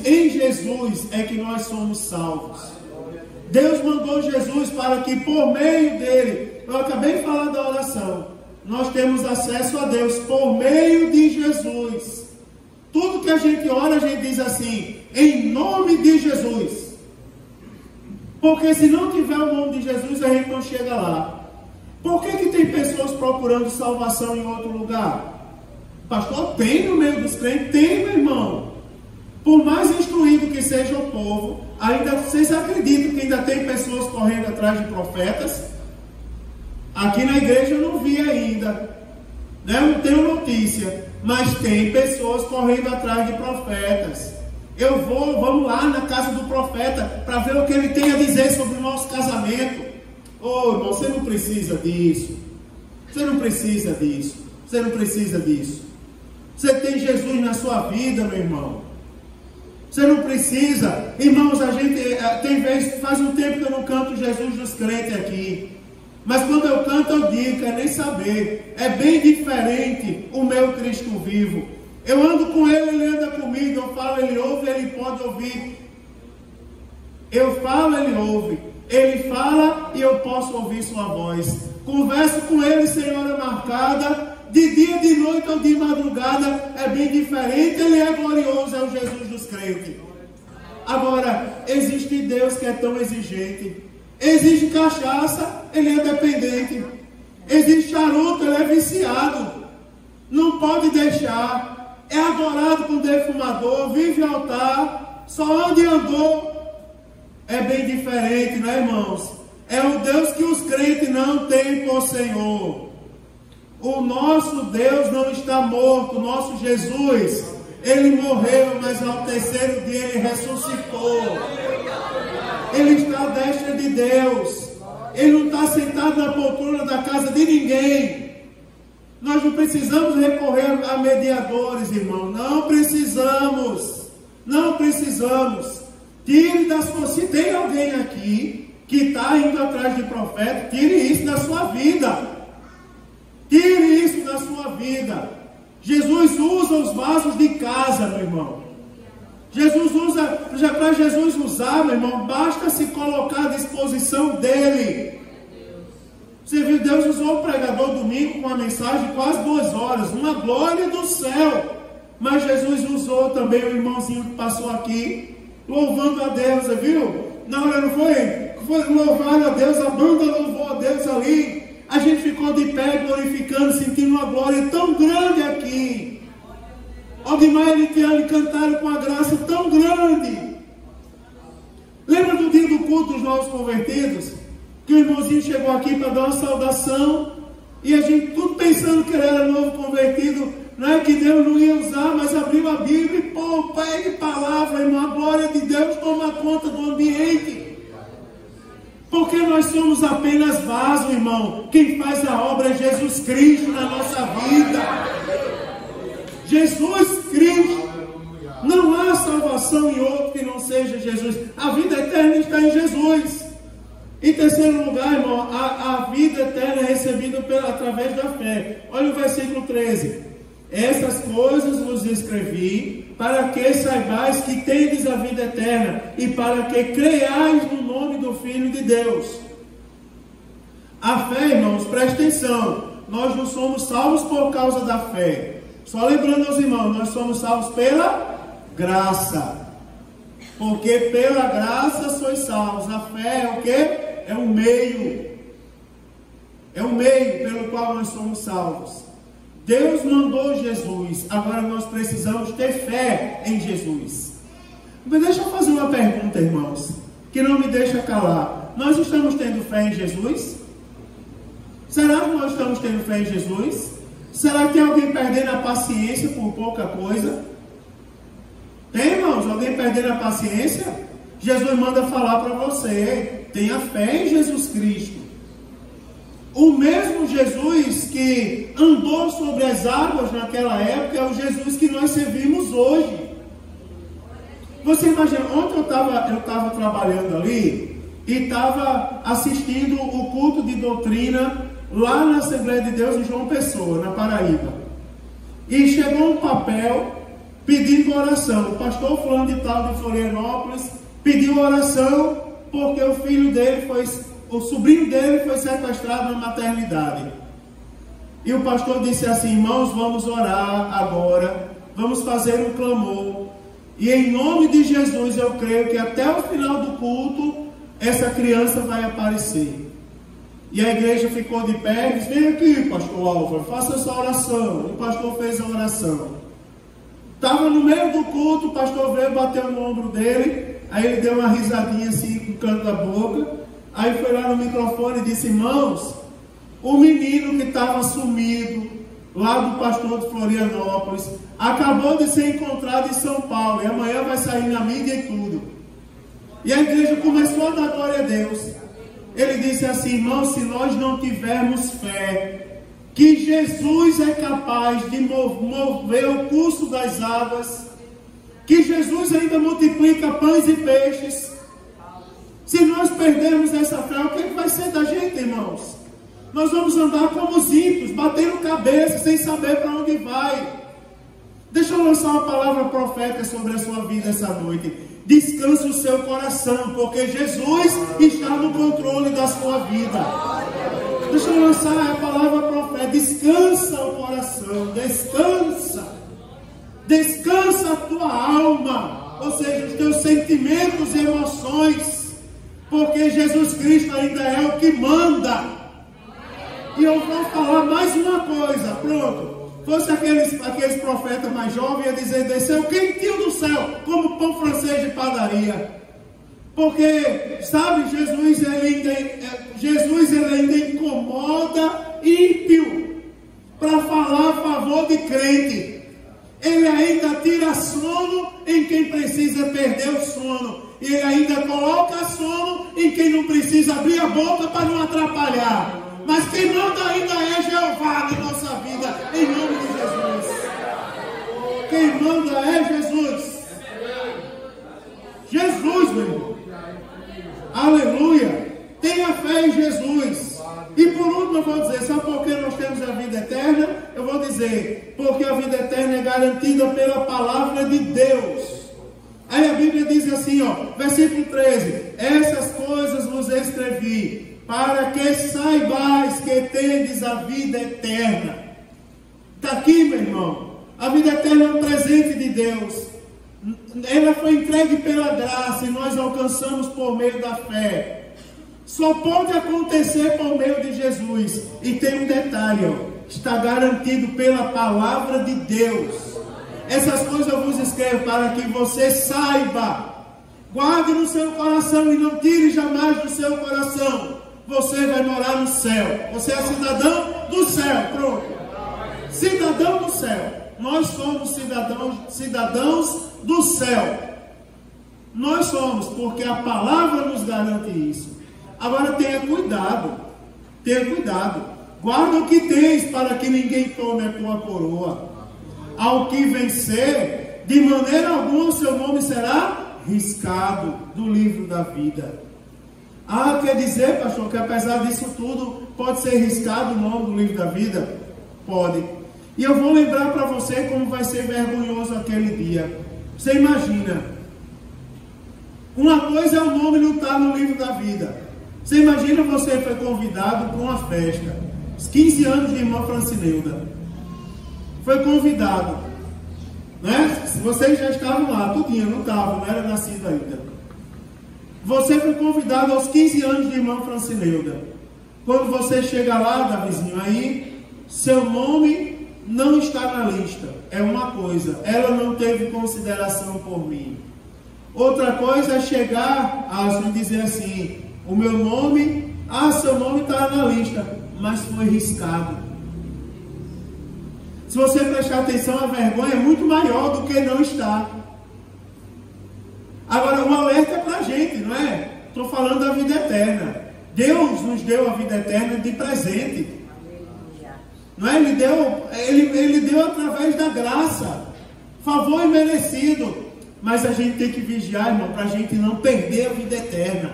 Em Jesus é que nós somos salvos. Deus mandou Jesus para que por meio dele, eu acabei de falar da oração, nós temos acesso a Deus por meio de Jesus. Tudo que a gente ora, a gente diz assim, em nome de Jesus. Porque se não tiver o nome de Jesus, a gente não chega lá. Por que tem pessoas procurando salvação em outro lugar? Pastor, tem no meio dos crentes? Tem, meu irmão. Por mais instruído que seja o povo, ainda vocês acreditam que ainda tem pessoas correndo atrás de profetas? Aqui na igreja eu não vi ainda, né? Eu não tenho notícia, mas tem pessoas correndo atrás de profetas. Vamos lá na casa do profeta para ver o que ele tem a dizer sobre o nosso casamento. Ô irmão, você não precisa disso. Você não precisa disso. Você não precisa disso. Você tem Jesus na sua vida, meu irmão. Você não precisa. Irmãos, a gente tem vez, faz um tempo que eu não canto Jesus dos crentes aqui. Mas quando eu canto, eu digo, quer nem saber. É bem diferente o meu Cristo vivo. Eu ando com ele, ele anda comigo. Eu falo, ele ouve, ele pode ouvir. Eu falo, ele ouve. Ele fala e eu posso ouvir sua voz. Converso com ele sem hora marcada. De dia, de noite ou de madrugada. É bem diferente. Ele é glorioso, é o Jesus dos crentes. Agora, existe Deus que é tão exigente. Existe cachaça, ele é dependente. Existe charuto, ele é viciado. Não pode deixar. É adorado com defumador, vive em altar, só onde andou. É bem diferente, né, irmãos? É o Deus que os crentes não têm por Senhor. O nosso Deus não está morto. O nosso Jesus, ele morreu, mas ao terceiro dia ele ressuscitou. Ele está à destra de Deus. Ele não está sentado na poltrona da casa de ninguém. Nós não precisamos recorrer a mediadores, irmão. Não precisamos. Não precisamos. Tire da sua... Se tem alguém aqui que está indo atrás de profeta, tire isso da sua vida. Tire isso da sua vida. Jesus usa os vasos de casa, meu irmão. Jesus usa, para Jesus usar, meu irmão, basta se colocar à disposição dele. Você viu, Deus usou o pregador domingo com uma mensagem de quase 2 horas, uma glória do céu. Mas Jesus usou também o irmãozinho que passou aqui, louvando a Deus, você viu? Na hora não foi louvar a Deus, a banda louvou a Deus ali. A gente ficou de pé glorificando, sentindo uma glória tão grande aqui. Aldemar e Elitiane cantaram com uma graça tão grande. Lembra do dia do culto dos novos convertidos? Que o irmãozinho chegou aqui para dar uma saudação, e a gente tudo pensando que ele era novo convertido, não é que Deus não ia usar, mas abriu a Bíblia e pô, pegue palavra, irmão, a glória de Deus toma conta do ambiente. Porque nós somos apenas vaso, irmão. Quem faz a obra é Jesus Cristo na nossa vida. Jesus Cristo. Não há salvação em outro que não seja Jesus. A vida eterna está em Jesus. Em terceiro lugar, irmão, a vida eterna é recebida através da fé. Olha o versículo 13. Essas coisas vos escrevi, para que saibais que tendes a vida eterna, e para que creiais no nome do Filho de Deus. A fé, irmãos, presta atenção, nós não somos salvos por causa da fé. Só lembrando aos irmãos, nós somos salvos pela graça. Porque pela graça sois salvos. A fé é o quê? É um meio. É o meio pelo qual nós somos salvos. Deus mandou Jesus, agora nós precisamos ter fé em Jesus. Mas deixa eu fazer uma pergunta, irmãos, que não me deixa calar. Nós estamos tendo fé em Jesus? Será que nós estamos tendo fé em Jesus? Será que tem alguém perdendo a paciência por pouca coisa? Tem, irmãos? Alguém perdendo a paciência? Jesus manda falar para você, tenha fé em Jesus Cristo. O mesmo Jesus que andou sobre as águas naquela época é o Jesus que nós servimos hoje. Você imagina, ontem eu estava trabalhando ali e estava assistindo o culto de doutrina lá na Assembleia de Deus em João Pessoa, na Paraíba. E chegou um papel pedindo oração. O pastor fulano de tal de Florianópolis pediu oração porque o filho dele o sobrinho dele foi sequestrado na maternidade. E o pastor disse assim: irmãos, vamos orar agora, vamos fazer um clamor, e em nome de Jesus eu creio que até o final do culto essa criança vai aparecer. E a igreja ficou de pé e disse: vem aqui, pastor Álvaro, faça essa oração. O pastor fez a oração. Estava no meio do culto, o pastor veio, bateu no ombro dele, aí ele deu uma risadinha assim com o canto da boca. Aí foi lá no microfone e disse: irmãos, o menino que estava sumido lá do pastor de Florianópolis acabou de ser encontrado em São Paulo, e amanhã vai sair na mídia e tudo. E a igreja começou a dar glória a Deus. Ele disse assim: irmãos, se nós não tivermos fé que Jesus é capaz de mover o curso das águas, que Jesus ainda multiplica pães e peixes, se nós perdermos essa fé, o que vai ser da gente, irmãos? Nós vamos andar como os ímpios, batendo cabeça, sem saber para onde vai. Deixa eu lançar uma palavra profética sobre a sua vida essa noite. Descanse o seu coração, porque Jesus está no controle da sua vida. Deixa eu lançar a palavra profética. Descansa o coração, descansa. Descansa a tua alma, ou seja, os teus sentimentos e emoções. Porque Jesus Cristo ainda é o que manda. E eu vou falar mais uma coisa, pronto. Fosse aqueles profetas mais jovens, ia dizer: desceu quentinho do céu, como pão francês de padaria. Porque, sabe, Jesus ele ainda incomoda ímpio para falar a favor de crente. Ele ainda tira sono em quem precisa perder o sono. E ele ainda coloca sono em quem não precisa abrir a boca para não atrapalhar. Mas quem manda ainda é Jeová na nossa vida. manda em nome de Jesus. Quem manda é Jesus. Jesus, meu irmão. Aleluia. Tenha fé em Jesus. E por último eu vou dizer, sabe por que nós temos a vida eterna? Eu vou dizer, porque a vida eterna é garantida pela palavra de Deus. Aí a Bíblia diz assim, versículo 13: essas coisas vos escrevi, para que saibais que tendes a vida eterna. Está aqui, meu irmão. A vida eterna é um presente de Deus. Ela foi entregue pela graça e nós alcançamos por meio da fé. Só pode acontecer por meio de Jesus. E tem um detalhe, está garantido pela palavra de Deus. Essas coisas eu vos escrevo para que você saiba. Guarde no seu coração e não tire jamais do seu coração. Você vai morar no céu. Você é cidadão do céu. Pronto. Cidadão do céu. Nós somos cidadãos do céu. Nós somos, porque a palavra nos garante isso. Agora tenha cuidado. Tenha cuidado. Guarda o que tens, para que ninguém tome a tua coroa. Ao que vencer, de maneira alguma o seu nome será riscado do livro da vida. Ah, quer dizer, pastor, que apesar disso tudo, pode ser riscado o nome do livro da vida? Pode. E eu vou lembrar para você como vai ser vergonhoso aquele dia. Você imagina. Uma coisa é o nome não estar no livro da vida. Você imagina, você foi convidado para uma festa. Os 15 anos de irmã Francineuda. Foi convidado. Né? Vocês já estavam lá, tudinho, não estavam, não era nascido ainda. Você foi convidado aos 15 anos de irmã Francineuda. Quando você chega lá, Davizinho, aí, seu nome não está na lista. É uma coisa, ela não teve consideração por mim. Outra coisa é chegar a dizer assim, o meu nome, seu nome está na lista, mas foi riscado. Se você prestar atenção, a vergonha é muito maior do que não estar. Agora, o alerta é para a gente, não é? Estou falando da vida eterna. Deus nos deu a vida eterna de presente. Não é? Ele deu através da graça. Favor imerecido. Mas a gente tem que vigiar, irmão, para a gente não perder a vida eterna.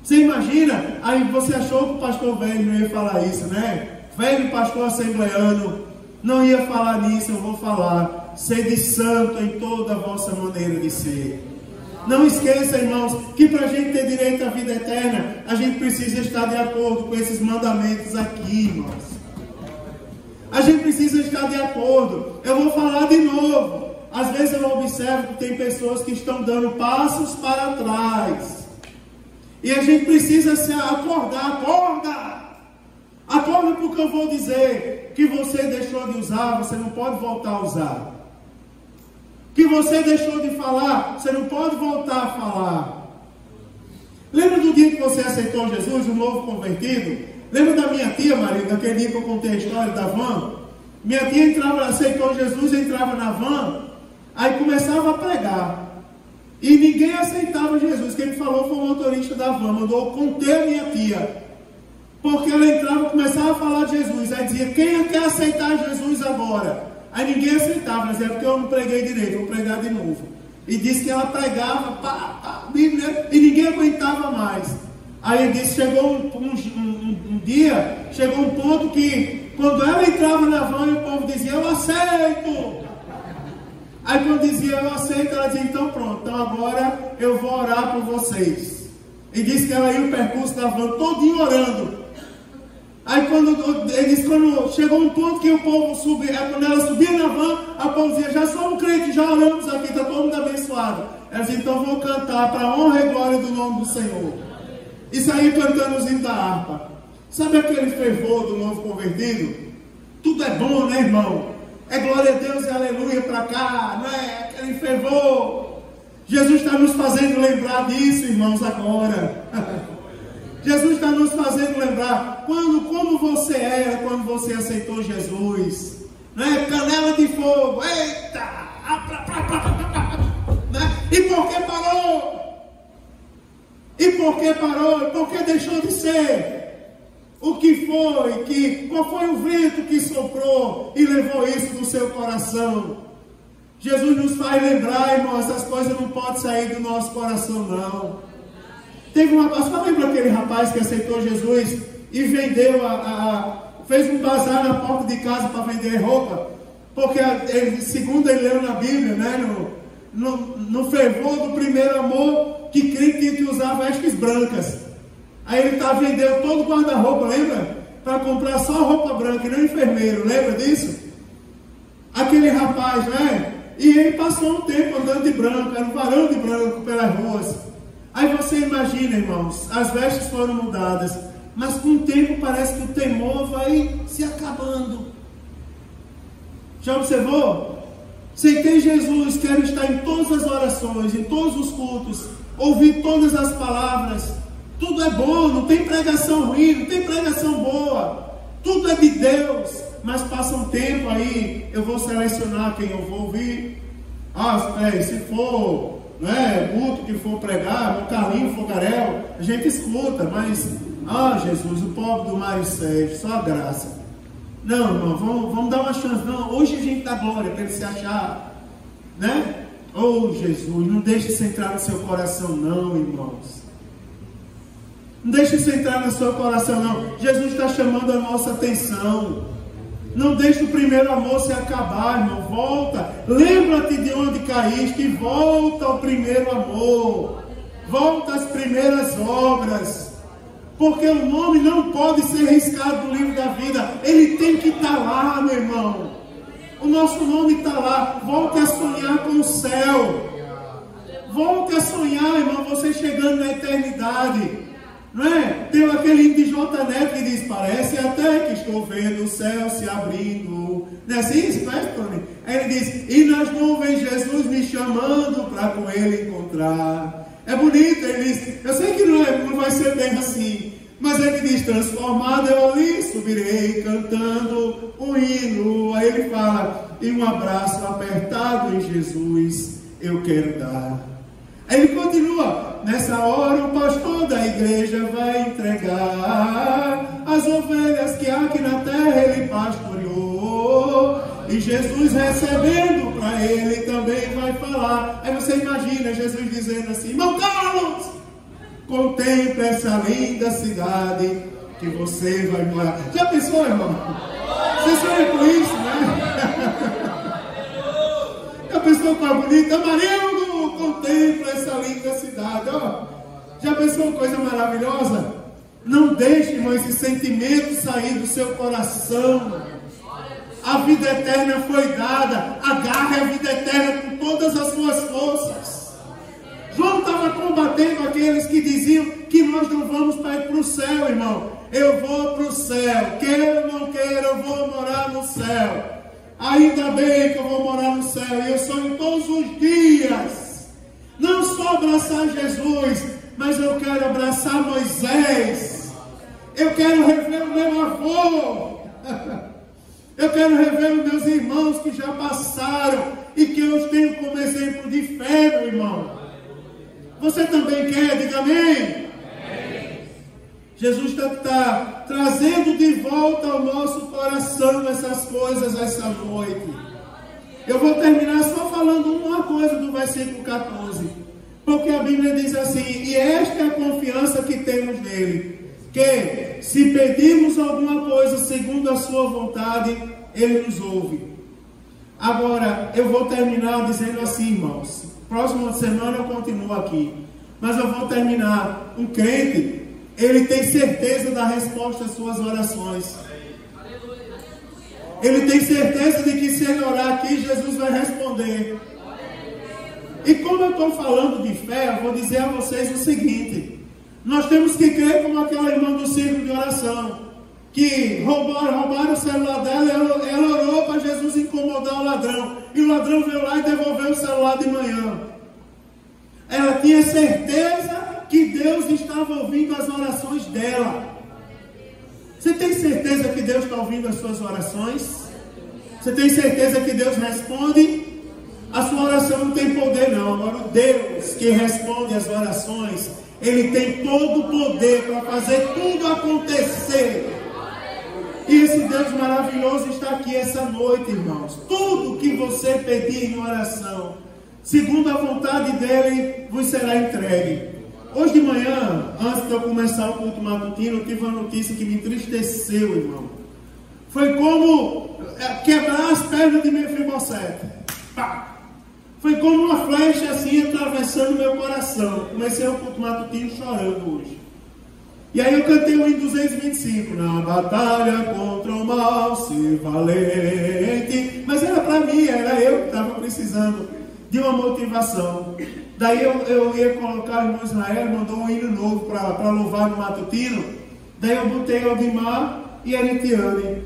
Você imagina? Aí você achou que o pastor velho não ia falar isso, né? Velho pastor assembleano, não ia falar nisso, eu vou falar. Sede santo em toda a vossa maneira de ser. Não esqueça, irmãos, que para a gente ter direito à vida eterna, a gente precisa estar de acordo com esses mandamentos aqui, irmãos. A gente precisa estar de acordo. Eu vou falar de novo. Às vezes eu observo que tem pessoas que estão dando passos para trás. E a gente precisa se acordar. Acorda! Acorda, porque eu vou dizer que você deixou de usar, você não pode voltar a usar. Que você deixou de falar, você não pode voltar a falar. Lembra do dia que você aceitou Jesus, o novo convertido? Lembra da minha tia, Maria, daquele dia que eu contei a história da van? Minha tia aceitou Jesus, entrava na van, aí começava a pregar. E ninguém aceitava Jesus. Quem falou foi o motorista da van, mandou conter a minha tia. Porque ela entrava e começava a falar de Jesus. Aí dizia, quem quer aceitar Jesus agora? Aí ninguém aceitava, mas é porque eu não preguei direito, vou pregar de novo. E disse que ela pregava, Bíblia, e ninguém aguentava mais. Aí ele disse, chegou um dia, chegou um ponto que, quando ela entrava na van, o povo dizia, eu aceito. Aí quando dizia, eu aceito, ela dizia, então pronto, então agora eu vou orar por vocês. E disse que ela ia o percurso da van, todinho orando. Aí ele disse, quando chegou um ponto que o povo subia, quando ela subia na van, a povo dizia, já somos crentes, já oramos aqui, está todo mundo abençoado. Ela dizia, então vou cantar para a honra e glória do nome do Senhor. E saí cantando os hinos da harpa. Sabe aquele fervor do novo convertido? Tudo é bom, né, irmão? É glória a Deus e aleluia para cá, não é? Aquele fervor. Jesus está nos fazendo lembrar disso, irmãos, agora. Jesus está nos fazendo lembrar como você era quando você aceitou Jesus. Né? Canela de fogo. Eita! Né? E por que parou? E por que parou? E por que deixou de ser? Qual foi o vento que soprou e levou isso do seu coração? Jesus nos faz lembrar, irmão, essas coisas não podem sair do nosso coração, não. Teve uma pastora, lembra aquele rapaz que aceitou Jesus e vendeu fez um bazar na porta de casa para vender roupa? Porque, segundo ele leu na Bíblia, né, no fervor do primeiro amor, que crente tinha que usar vestes brancas. Aí ele vendeu todo o guarda-roupa, lembra? Para comprar só roupa branca e não enfermeiro, lembra disso? Aquele rapaz, né? E ele passou um tempo andando de branco, era um varão de branco pelas ruas. Aí você imagina, irmãos, as vestes foram mudadas, mas com o tempo parece que o temor vai se acabando. Já observou? Aceitei Jesus, quero estar em todas as orações, em todos os cultos, ouvir todas as palavras. Tudo é bom, não tem pregação ruim, não tem pregação boa. Tudo é de Deus, mas passa um tempo aí, eu vou selecionar quem eu vou ouvir. Se for, né, culto que for pregar, o Carlinho Fogarel, a gente escuta, mas, Jesus, o pobre do Mário Sérgio, só a graça. Não, irmão, vamos dar uma chance. Não, hoje a gente dá glória para ele se achar, né? Jesus, não deixe isso entrar no seu coração, não, irmãos. Não deixe isso entrar no seu coração, não. Jesus está chamando a nossa atenção. Não deixe o primeiro amor se acabar, irmão. Volta. Lembra-te de onde caíste e volta ao primeiro amor. Volta às primeiras obras. Porque o nome não pode ser riscado do livro da vida. Ele tem que estar lá, meu irmão. O nosso nome está lá. Volte a sonhar com o céu. Volte a sonhar, irmão, você chegando na eternidade. Não é? Tem aquele hino de J. Neto que diz: parece até que estou vendo o céu se abrindo. Não é assim? Você conhece, Tony? Aí ele diz: e nas nuvens Jesus me chamando para com ele encontrar. É bonito, ele diz. Eu sei que não vai ser bem assim, mas ele diz: transformado eu ali subirei cantando um hino. Aí ele fala: e um abraço apertado em Jesus eu quero dar. Aí ele continua: nessa hora o pastor da igreja vai entregar as ovelhas que aqui na terra ele pastoreou, e Jesus recebendo para ele também vai falar. Aí você imagina Jesus dizendo assim: irmão Carlos, contemple essa linda cidade que você vai morar. Já pensou, irmão? Você sonha com isso, né? Já pensou com a bonita Marildo? Contempla essa linda cidade, ó. Já pensou uma coisa maravilhosa? Não deixe, irmão, esse sentimento sair do seu coração. A vida eterna foi dada. Agarre a vida eterna com todas as suas forças. João estava combatendo aqueles que diziam que nós não vamos para ir para o céu, irmão. Eu vou para o céu, queira ou não queira, eu vou morar no céu. Ainda bem que eu vou morar no céu, e eu sonho todos os dias. Não só abraçar Jesus, mas eu quero abraçar Moisés. Eu quero rever o meu avô. Eu quero rever os meus irmãos que já passaram e que eu tenho como exemplo de fé, meu irmão. Você também quer? Diga amém. Jesus está trazendo de volta ao nosso coração essas coisas essa noite. Eu vou terminar só falando uma coisa do versículo 14. Porque a Bíblia diz assim: e esta é a confiança que temos nele, que se pedirmos alguma coisa segundo a sua vontade, ele nos ouve. Agora, eu vou terminar dizendo assim, irmãos. Próxima semana eu continuo aqui. Mas eu vou terminar. Um crente, ele tem certeza da resposta às suas orações. Ele tem certeza de que se ele orar aqui, Jesus vai responder. E como eu estou falando de fé, eu vou dizer a vocês o seguinte: nós temos que crer como aquela irmã do círculo de oração, que roubaram o celular dela, ela orou para Jesus incomodar o ladrão, e o ladrão veio lá e devolveu o celular de manhã. Ela tinha certeza que Deus estava ouvindo as orações dela. Você tem certeza que Deus está ouvindo as suas orações? Você tem certeza que Deus responde? A sua oração não tem poder não. Agora o Deus que responde as orações, Ele tem todo o poder para fazer tudo acontecer. E esse Deus maravilhoso está aqui essa noite, irmãos. Tudo que você pedir em oração, segundo a vontade dele, vos será entregue. Hoje de manhã, antes de eu começar o culto matutino, eu tive uma notícia que me entristeceu, irmão. Foi como quebrar as pernas de Mefibosete. Pá! Foi como uma flecha assim atravessando meu coração. Comecei o culto matutino chorando hoje. E aí eu cantei o hino 225. Na batalha contra o mal, ser valente. Mas era para mim, era eu que estava precisando de uma motivação. Daí eu ia colocar o irmão Israel, mandou um hino novo para louvar no matutino. Daí eu botei Aldimar e Eritiane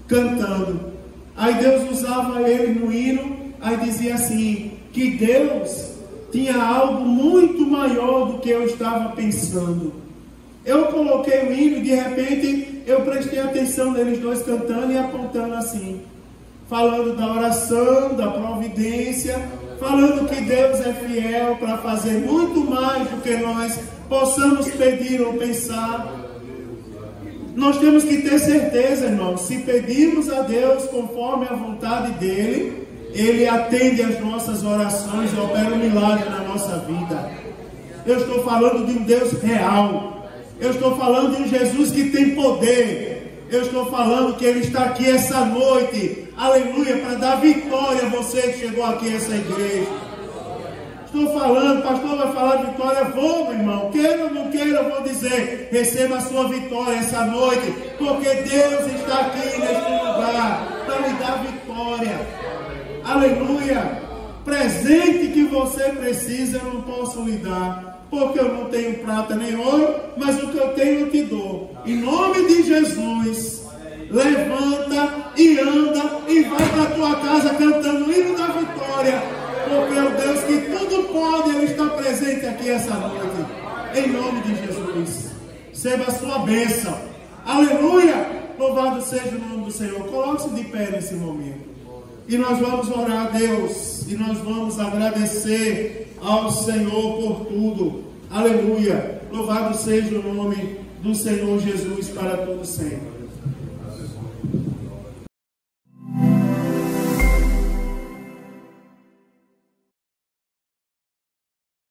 cantando. Aí Deus usava ele no hino, aí dizia assim, que Deus tinha algo muito maior do que eu estava pensando. Eu coloquei o hino e de repente eu prestei atenção neles dois cantando e apontando assim, falando da oração, da providência, falando que Deus é fiel para fazer muito mais do que nós possamos pedir ou pensar. Nós temos que ter certeza, irmãos, se pedirmos a Deus conforme a vontade dEle, Ele atende às nossas orações e opera um milagre na nossa vida. Eu estou falando de um Deus real. Eu estou falando de um Jesus que tem poder. Eu estou falando que Ele está aqui essa noite, aleluia, para dar vitória a você que chegou aqui a essa igreja. Estou falando, pastor vai falar de vitória, vou, meu irmão, queira ou não queira, eu vou dizer, receba a sua vitória essa noite, porque Deus está aqui neste lugar, para lhe dar vitória, aleluia. Presente que você precisa, eu não posso lhe dar, porque eu não tenho prata nem ouro, mas o que eu tenho eu te dou. Em nome de Jesus, levanta e anda e vai para a tua casa cantando o hino da vitória, porque é o Deus que tudo pode, Ele está presente aqui essa noite. Em nome de Jesus, receba a sua bênção. Aleluia! Louvado seja o nome do Senhor. Coloque-se de pé nesse momento. E nós vamos orar a Deus. E nós vamos agradecer ao Senhor por tudo. Aleluia! Louvado seja o nome do Senhor Jesus para todo sempre.